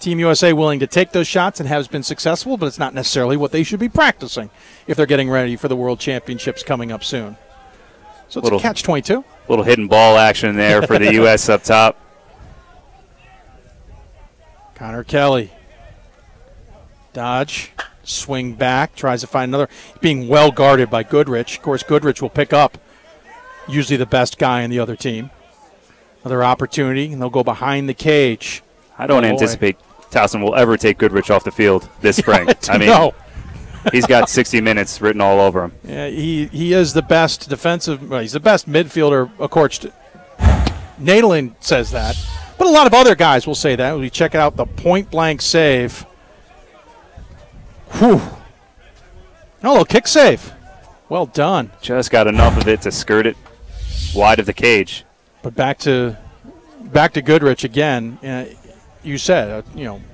Team USA willing to take those shots and has been successful, but it's not necessarily what they should be practicing if they're getting ready for the World Championships coming up soon. So it's a catch-22. Little hidden ball action there for the U.S. up top. Connor Kelly. Dodge. Swing back. Tries to find another. Being well guarded by Goodrich. Of course, Goodrich will pick up usually the best guy in the other team. Another opportunity, and they'll go behind the cage. I don't anticipate Towson will ever take Goodrich off the field this spring. I mean, no. He's got 60 minutes written all over him. Yeah, he is the best defensive. Well, he's the best midfielder. Of course, Nadalin says that, but a lot of other guys will say that. We check out the point-blank save. Whew. Oh, kick save. Well done. Just got enough of it to skirt it wide of the cage. But back to Goodrich again. You said,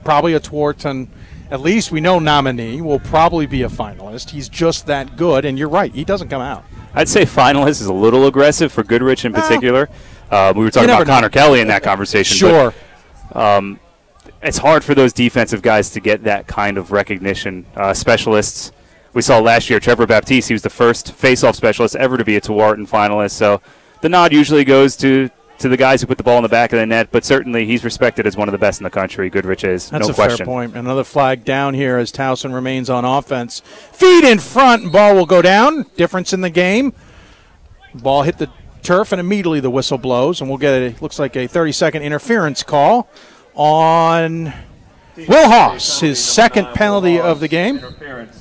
probably a Tewaaraton, at least we know nominee, will probably be a finalist. He's just that good, and you're right, he doesn't come out. I'd say finalist is a little aggressive for Goodrich in particular. We were talking about Connor Kelly in that conversation. Sure. But, it's hard for those defensive guys to get that kind of recognition. Specialists, we saw last year, Trevor Baptiste, he was the first face-off specialist ever to be a Tewaaraton finalist. So the nod usually goes to the guys who put the ball in the back of the net, but certainly he's respected as one of the best in the country. Goodrich is, That's no question. That's a fair point. Another flag down here as Towson remains on offense. Feet in front, and ball will go down. Difference in the game. Ball hit the turf, and immediately the whistle blows, and we'll get looks like a 30-second interference call on Will Haas, his second penalty of the game.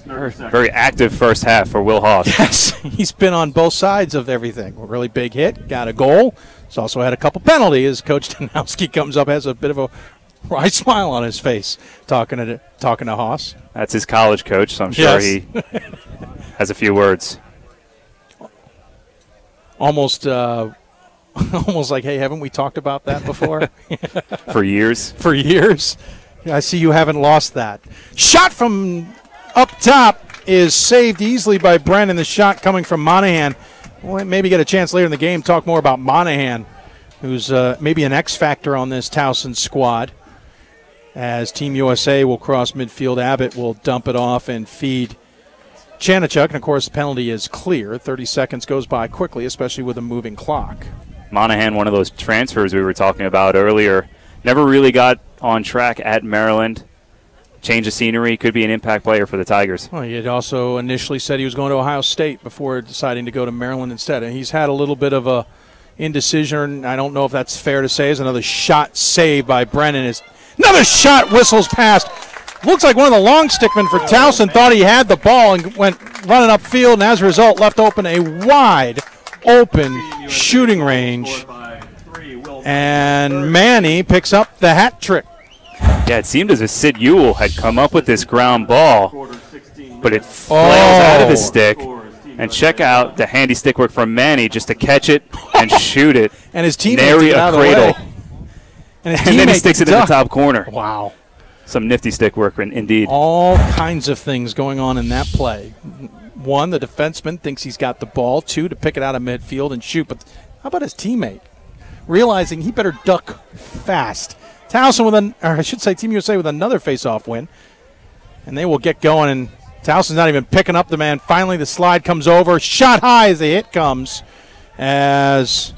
Very active first half for Will Haas. Yes, he's been on both sides of everything. A really big hit, got a goal. He's also had a couple penalties. Coach Danowski comes up, has a bit of a wry smile on his face, talking to Haas. That's his college coach, so I'm sure he has a few words. Almost like, hey, haven't we talked about that before? For years. For years. I see you haven't lost that. Shot from up top is saved easily by Brennan. The shot coming from Monahan. We'll maybe get a chance later in the game to talk more about Monahan, who's maybe an X factor on this Towson squad. As Team USA will cross midfield, Abbott will dump it off and feed Chanichuk. And, of course, the penalty is clear. 30 seconds goes by quickly, especially with a moving clock. Monahan, one of those transfers we were talking about earlier, never really got on track at Maryland. Change of scenery, could be an impact player for the Tigers. Well, he had also initially said he was going to Ohio State before deciding to go to Maryland instead. And he's had a little bit of a indecision. I don't know if that's fair to say. Is another shot saved by Brennan. Another shot whistles past. Looks like one of the long stickmen for Towson thought he had the ball and went running upfield, and as a result left open a wide open shooting range. And Manny picks up the hat trick. Yeah, it seemed as if Sid Ewell had come up with this ground ball, but it flails out of his stick. And check out the handy stick work from Manny just to catch it and shoot it. And his teammate nary a cradle. And then he sticks it in the top corner. Wow. Some nifty stick work indeed. All kinds of things going on in that play. One, the defenseman thinks he's got the ball. Two, to pick it out of midfield and shoot. But how about his teammate? Realizing he better duck fast. Towson Team USA with another face-off win. And they will get going, and Towson's not even picking up the man. Finally, the slide comes over. Shot high as the hit comes. As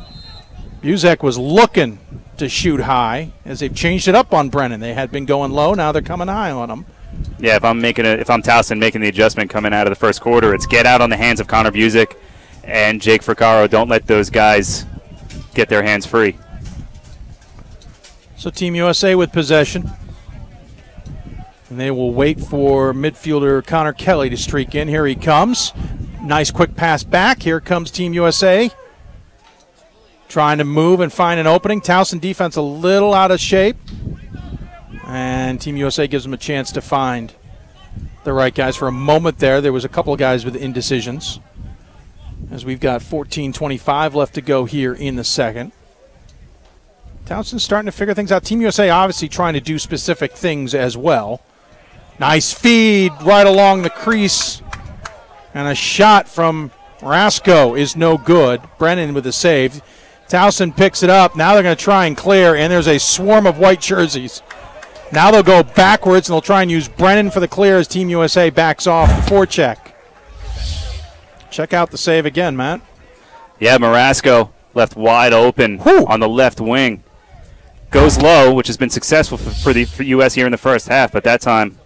Buzek was looking to shoot high, as they've changed it up on Brennan. They had been going low. Now they're coming high on him. Yeah, if I'm Towson making the adjustment coming out of the first quarter, it's get out on the hands of Connor Buzek and Jake Fricaro. Don't let those guys get their hands free. So Team USA with possession. And they will wait for midfielder Connor Kelly to streak in. Here he comes. Nice quick pass back. Here comes Team USA. Trying to move and find an opening. Towson defense a little out of shape. And Team USA gives them a chance to find the right guys. For a moment there was a couple of guys with indecisions. As we've got 14:25 left to go here in the second. Towson's starting to figure things out. Team USA obviously trying to do specific things as well. Nice feed right along the crease. And a shot from Rasco is no good. Brennan with the save. Towson picks it up. Now they're going to try and clear, and there's a swarm of white jerseys. Now they'll go backwards, and they'll try and use Brennan for the clear as Team USA backs off the forecheck. Check out the save again, Matt. Yeah, Marasco left wide open on the left wing. Goes low, which has been successful for the U.S. here in the first half, but that time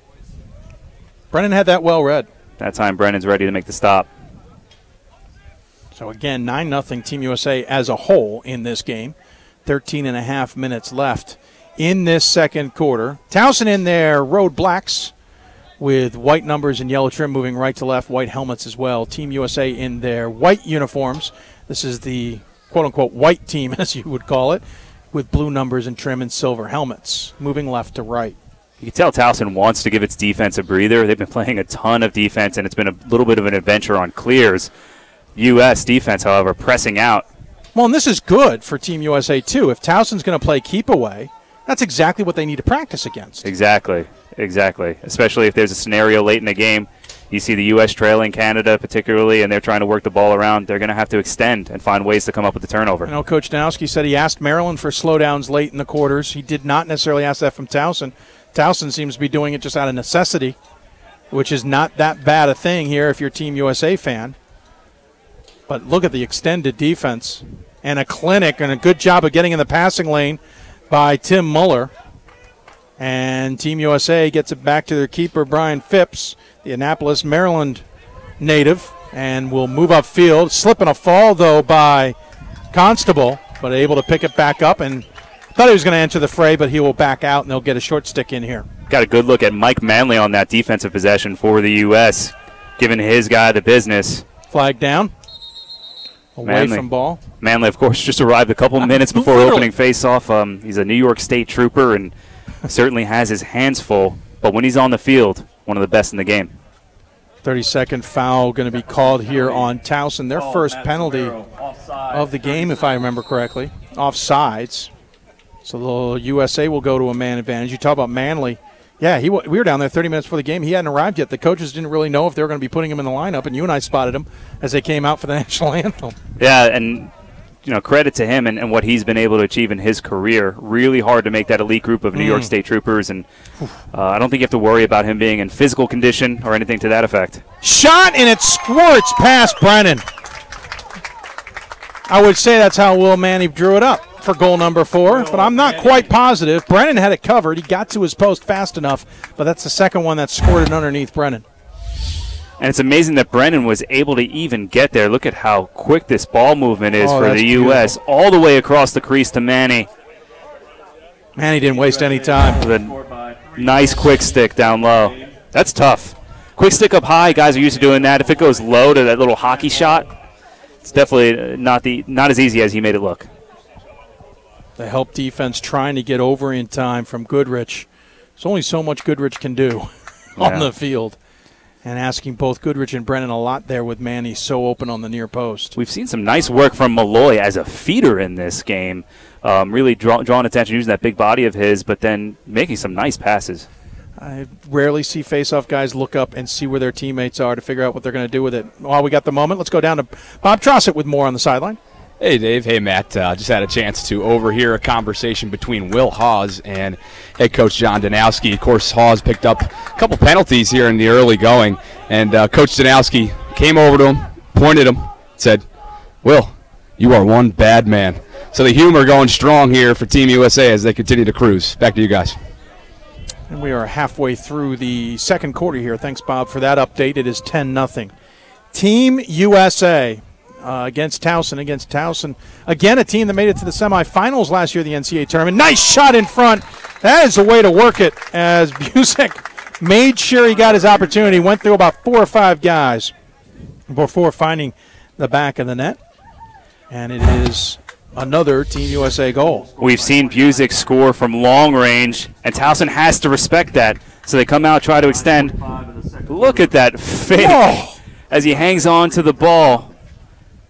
Brennan had that well read. That time Brennan's ready to make the stop. So again, 9-0 Team USA as a whole in this game. 13.5 minutes left in this second quarter. Towson in their road blacks with white numbers and yellow trim moving right to left, white helmets as well. Team USA in their white uniforms. This is the quote-unquote white team, as you would call it, with blue numbers and trim and silver helmets, moving left to right. You can tell Towson wants to give its defense a breather. They've been playing a ton of defense, and it's been a little bit of an adventure on clears. U.S. defense, however, pressing out. Well, and this is good for Team USA, too. If Towson's going to play keep away, that's exactly what they need to practice against. Exactly, especially if there's a scenario late in the game. You see the U.S. trailing Canada particularly, and they're trying to work the ball around. They're going to have to extend and find ways to come up with the turnover. I know Coach Danowski said he asked Maryland for slowdowns late in the quarters. He did not necessarily ask that from Towson. Towson seems to be doing it just out of necessity, which is not that bad a thing here if you're a Team USA fan. But look at the extended defense and a clinic and a good job of getting in the passing lane by Tim Muller. And Team USA gets it back to their keeper, Brian Phipps, the Annapolis, Maryland native, and will move upfield. Slipping a fall, though, by Constable, but able to pick it back up. And thought he was going to enter the fray, but he will back out, and they'll get a short stick in here. Got a good look at Mike Manley on that defensive possession for the U.S., giving his guy the business. Flag down. Away from ball. Manley, of course, just arrived a couple minutes before opening face-off. He's a New York State trooper and certainly has his hands full. But when he's on the field, one of the best in the game. 30-second foul going to be called here on Towson. Their first penalty of the game, if I remember correctly. Offsides. So the USA will go to a man advantage. You talk about Manley. Yeah, we were down there 30 minutes before the game. He hadn't arrived yet. The coaches didn't really know if they were going to be putting him in the lineup, and you and I spotted him as they came out for the national anthem. Yeah, and credit to him and what he's been able to achieve in his career. Really hard to make that elite group of New York State troopers, and I don't think you have to worry about him being in physical condition or anything to that effect. Shot, and it squirts past Brennan. I would say that's how Will Manny drew it up for goal number 4, but I'm not quite positive. Brennan had it covered. He got to his post fast enough, but that's the second one that squirted underneath Brennan. And it's amazing that Brennan was able to even get there. Look at how quick this ball movement is for the U.S. all the way across the crease to Manny. Manny didn't waste any time. With a nice quick stick down low. That's tough. Quick stick up high, guys are used to doing that. If it goes low to that little hockey shot, it's definitely not as easy as he made it look. The help defense trying to get over in time from Goodrich. There's only so much Goodrich can do on the field. And asking both Goodrich and Brennan a lot there with Manny so open on the near post. We've seen some nice work from Malloy as a feeder in this game. Really drawing attention, using that big body of his, but then making some nice passes. I rarely see face-off guys look up and see where their teammates are to figure out what they're going to do with it. While we got the moment, let's go down to Bob Trossett with more on the sideline. Hey, Dave. Hey, Matt. Just had a chance to overhear a conversation between Will Hawes and head coach John Danowski. Of course, Hawes picked up a couple penalties here in the early going, and Coach Danowski came over to him, pointed him, said, "Will, you are one bad man." So the humor going strong here for Team USA as they continue to cruise. Back to you guys. And we are halfway through the second quarter here. Thanks, Bob, for that update. It is 10-0. Team USA against Towson. Again, a team that made it to the semifinals last year of the NCAA tournament. Nice shot in front. That is the way to work it as Busick made sure he got his opportunity. Went through about 4 or 5 guys before finding the back of the net. And it is another Team USA goal. We've seen Busick score from long range, and Towson has to respect that. So they come out, try to extend. Look at that fake as he hangs on to the ball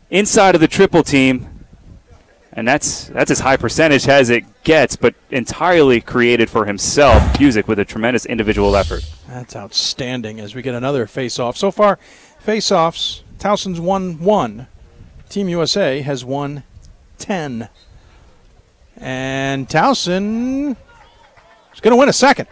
inside of the triple team. And that's as high percentage as it gets, but entirely created for himself. Busick with a tremendous individual effort. That's outstanding as we get another face-off. So far, face-offs, Towson's won 1. Team USA has won 10. And Towson He's going to win a second.